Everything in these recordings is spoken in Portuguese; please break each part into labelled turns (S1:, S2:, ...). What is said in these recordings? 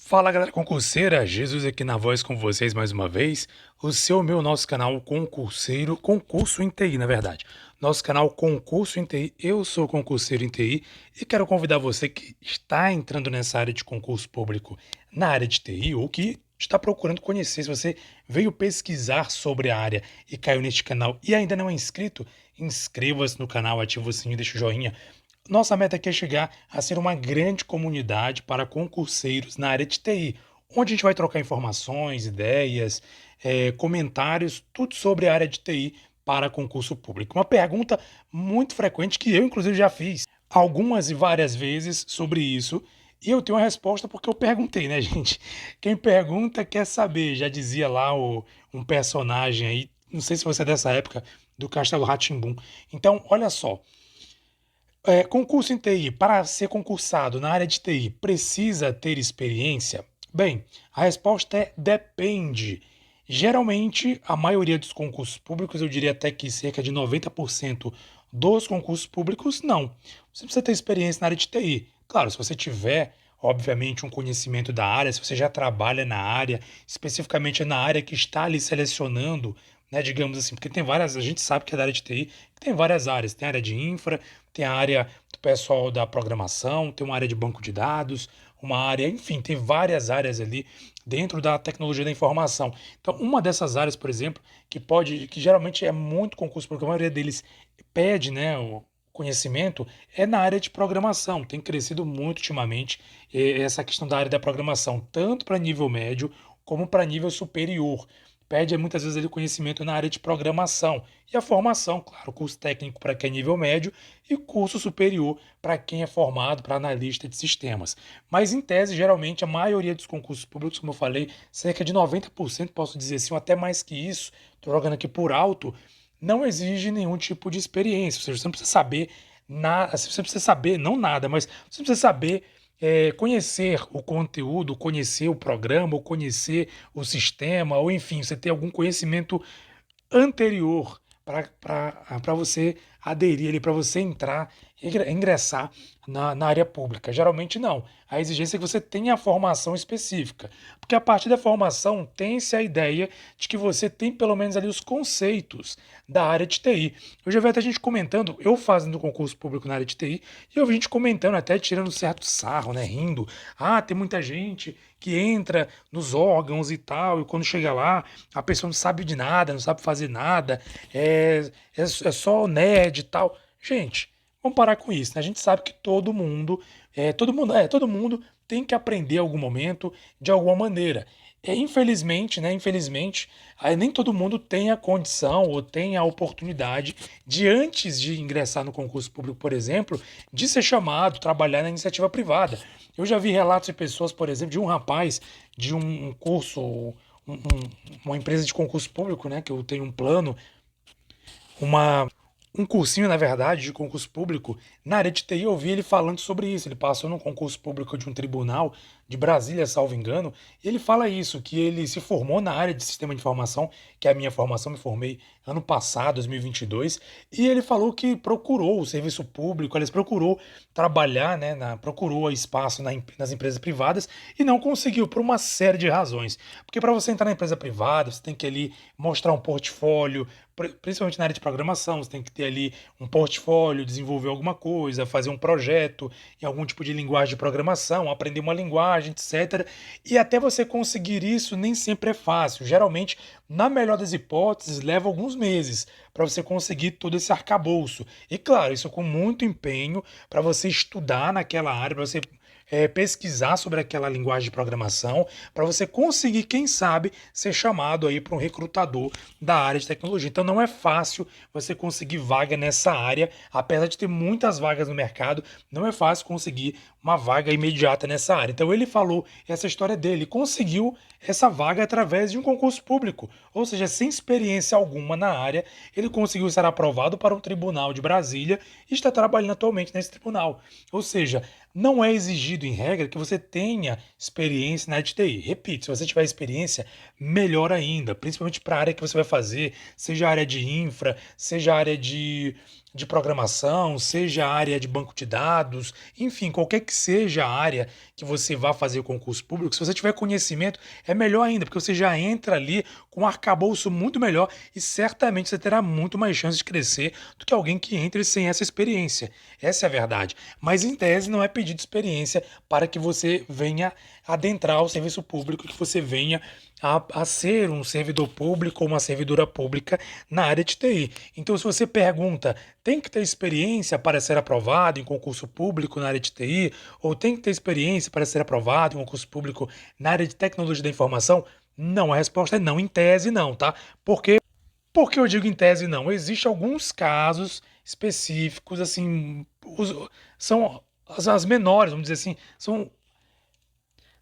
S1: Fala galera concurseira, Jesus aqui na voz com vocês mais uma vez. O seu, meu, nosso canal concurseiro, concurso em TI, na verdade. Nosso canal Concurso em TI, eu sou concurseiro em TI e quero convidar você que está entrando nessa área de concurso público na área de TI ou que está procurando conhecer. Se você veio pesquisar sobre a área e caiu neste canal e ainda não é inscrito, inscreva-se no canal, ative o sininho, deixa o joinha. Nossa meta aqui é chegar a ser uma grande comunidade para concurseiros na área de TI, onde a gente vai trocar informações, ideias, comentários, tudo sobre a área de TI para concurso público. Uma pergunta muito frequente que eu, inclusive, já fiz algumas e várias vezes sobre isso. E eu tenho uma resposta porque eu perguntei, né, gente? Quem pergunta quer saber, já dizia lá um personagem aí, não sei se você é dessa época, do Castelo rá tim Então, olha só. Concurso em TI, para ser concursado na área de TI, precisa ter experiência? Bem, a resposta é depende. Geralmente, a maioria dos concursos públicos, eu diria até que cerca de 90% dos concursos públicos, não. Você precisa ter experiência na área de TI. Claro, se você tiver, obviamente, um conhecimento da área, se você já trabalha na área, especificamente na área que está ali selecionando, né, digamos assim, porque tem várias, a gente sabe que é da área de TI, tem várias áreas, tem a área de infra, tem a área do pessoal da programação, tem uma área de banco de dados, uma área, enfim, tem várias áreas ali dentro da tecnologia da informação. Então, uma dessas áreas, por exemplo, que geralmente é muito concurso, porque a maioria deles pede, né, o conhecimento, é na área de programação. Tem crescido muito ultimamente essa questão da área da programação, tanto para nível médio como para nível superior. Pede muitas vezes ali conhecimento na área de programação. E a formação, claro, curso técnico para quem é nível médio e curso superior para quem é formado para analista de sistemas. Mas, em tese, geralmente, a maioria dos concursos públicos, como eu falei, cerca de 90%, posso dizer assim, ou até mais que isso, estou jogando aqui por alto, não exige nenhum tipo de experiência. Ou seja, você não precisa saber nada, você precisa saber, não nada, mas você precisa saber conhecer o conteúdo, conhecer o programa, ou conhecer o sistema, ou enfim, você ter algum conhecimento anterior para você aderir ali, para você entrar, ingressar na área pública. Geralmente não. A exigência é que você tenha a formação específica. Porque a partir da formação tem-se a ideia de que você tem pelo menos ali os conceitos da área de TI. Eu já vi até gente comentando, eu fazendo concurso público na área de TI, e eu vi gente comentando, até tirando certo sarro, né? Rindo. Ah, tem muita gente que entra nos órgãos e tal, e quando chega lá, a pessoa não sabe de nada, não sabe fazer nada, é só nerd e tal. Gente, vamos parar com isso, né? A gente sabe que todo mundo tem que aprender em algum momento, de alguma maneira. Infelizmente, né? Infelizmente, aí nem todo mundo tem a condição ou tem a oportunidade de, antes de ingressar no concurso público, por exemplo, de ser chamado, trabalhar na iniciativa privada. Eu já vi relatos de pessoas, por exemplo, de um rapaz de um curso, uma empresa de concurso público, né? Que eu tenho um plano, uma, um cursinho, na verdade, de concurso público. Na área de TI, eu ouvi ele falando sobre isso. Ele passou num concurso público de um tribunal de Brasília, salvo engano, e ele fala isso, que ele se formou na área de sistema de informação, que é a minha formação, me formei ano passado, 2022, e ele falou que procurou o serviço público, ele procurou trabalhar, né, procurou espaço nas empresas privadas e não conseguiu por uma série de razões. Porque para você entrar na empresa privada, você tem que ali mostrar um portfólio, principalmente na área de programação, você tem que ter ali um portfólio, desenvolver alguma coisa, fazer um projeto em algum tipo de linguagem de programação, aprender uma linguagem, etc. E até você conseguir isso nem sempre é fácil. Geralmente, na melhor das hipóteses, leva alguns meses para você conseguir todo esse arcabouço. E claro, isso com muito empenho para você estudar naquela área, para você pesquisar sobre aquela linguagem de programação, para você conseguir, quem sabe, ser chamado aí para um recrutador da área de tecnologia. Então não é fácil você conseguir vaga nessa área, apesar de ter muitas vagas no mercado, não é fácil conseguir uma vaga imediata nessa área. Então ele falou essa história dele, conseguiu essa vaga através de um concurso público, ou seja, sem experiência alguma na área, ele conseguiu ser aprovado para um tribunal de Brasília e está trabalhando atualmente nesse tribunal. Ou seja, não é exigido em regra que você tenha experiência na área de TI. Repito, se você tiver experiência, melhor ainda, principalmente para a área que você vai fazer, seja a área de infra, seja a área de programação, seja a área de banco de dados, enfim, qualquer que seja a área que você vá fazer o concurso público, se você tiver conhecimento, é melhor ainda, porque você já entra ali com um arcabouço muito melhor e certamente você terá muito mais chance de crescer do que alguém que entre sem essa experiência. Essa é a verdade. Mas em tese não é pedido experiência para que você venha adentrar o serviço público, que você venha a ser um servidor público ou uma servidora pública na área de TI. Então, se você pergunta, tem que ter experiência para ser aprovado em concurso público na área de TI? Ou tem que ter experiência para ser aprovado em concurso público na área de tecnologia da informação? Não, a resposta é não, em tese não, tá? Por que eu digo em tese não? Existem alguns casos específicos, assim, são as menores, vamos dizer assim,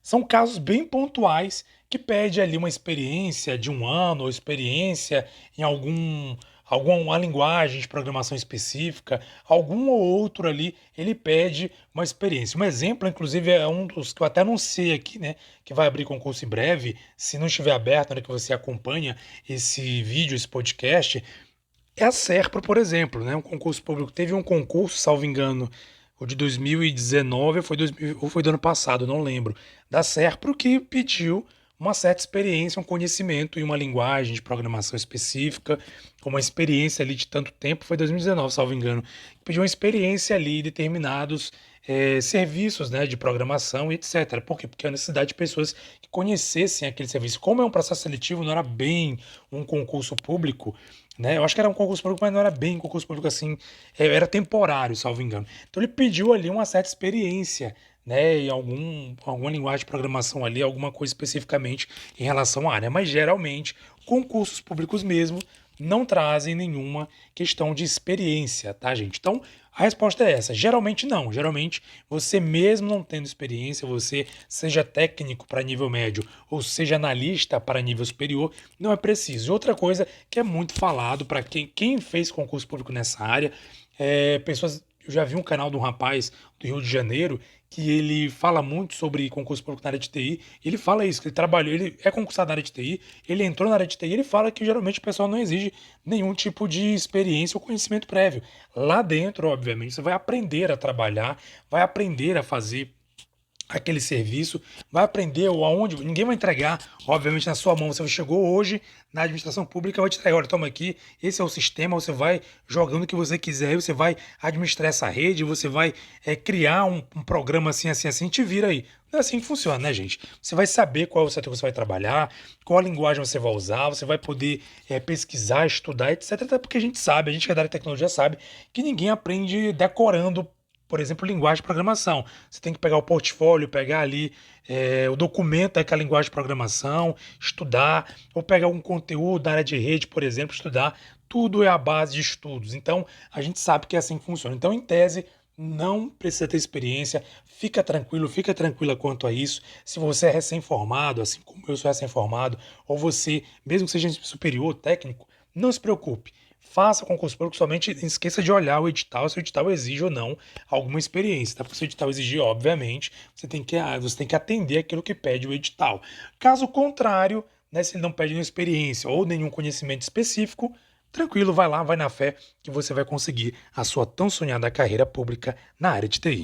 S1: são casos bem pontuais que pede ali uma experiência de um ano ou experiência em alguma linguagem de programação específica, algum ou outro ali, ele pede uma experiência. Um exemplo, inclusive, é um dos que eu até anunciei aqui, né, que vai abrir concurso em breve, se não estiver aberto na hora que você acompanha esse vídeo, esse podcast, é a Serpro, por exemplo, né, um concurso público. Teve um concurso, salvo engano, o de 2019 ou foi do ano passado, não lembro, da Serpro, que pediu uma certa experiência, um conhecimento em uma linguagem de programação específica, uma experiência ali de tanto tempo, foi 2019, salvo engano, pediu uma experiência ali em determinados serviços, né, de programação e etc. Por quê? Porque a necessidade de pessoas que conhecessem aquele serviço. Como é um processo seletivo, não era bem um concurso público, né? Eu acho que era um concurso público, mas não era bem um concurso público assim, era temporário, salvo engano. Então ele pediu ali uma certa experiência, né, em alguma linguagem de programação ali, alguma coisa especificamente em relação à área. Mas geralmente, concursos públicos mesmo não trazem nenhuma questão de experiência, tá, gente? Então, a resposta é essa. Geralmente não. Geralmente, você mesmo não tendo experiência, você seja técnico para nível médio ou seja analista para nível superior, não é preciso. E outra coisa que é muito falado para quem fez concurso público nessa área, pessoas. Eu já vi um canal de um rapaz do Rio de Janeiro que ele fala muito sobre concurso público na área de TI. Ele fala isso, que ele trabalhou, ele é concursado na área de TI, ele entrou na área de TI, ele fala que geralmente o pessoal não exige nenhum tipo de experiência ou conhecimento prévio. Lá dentro, obviamente, você vai aprender a trabalhar, vai aprender a fazer aquele serviço, vai aprender ou aonde, ninguém vai entregar, obviamente, na sua mão. Você chegou hoje na administração pública, vai te entregar, olha, toma aqui, esse é o sistema, você vai jogando o que você quiser, aí você vai administrar essa rede, você vai criar um programa assim, assim, assim, te vira aí. Não é assim que funciona, né, gente? Você vai saber qual é o setor que você vai trabalhar, qual a linguagem você vai usar, você vai poder pesquisar, estudar, etc. Até porque a gente sabe, a gente que é da área de tecnologia sabe que ninguém aprende decorando, por exemplo, linguagem de programação. Você tem que pegar o portfólio, pegar ali o documento daquela linguagem de programação, estudar, ou pegar um conteúdo da área de rede, por exemplo, estudar. Tudo é a base de estudos. Então, a gente sabe que é assim que funciona. Então, em tese, não precisa ter experiência, fica tranquilo, fica tranquila quanto a isso. Se você é recém-formado, assim como eu sou recém-formado, ou você, mesmo que seja superior, técnico, não se preocupe. Faça concurso público, somente não esqueça de olhar o edital, se o edital exige ou não alguma experiência, tá? Porque se o edital exigir, obviamente, você tem que atender aquilo que pede o edital. Caso contrário, né, se ele não pede nenhuma experiência ou nenhum conhecimento específico, tranquilo, vai lá, vai na fé que você vai conseguir a sua tão sonhada carreira pública na área de TI.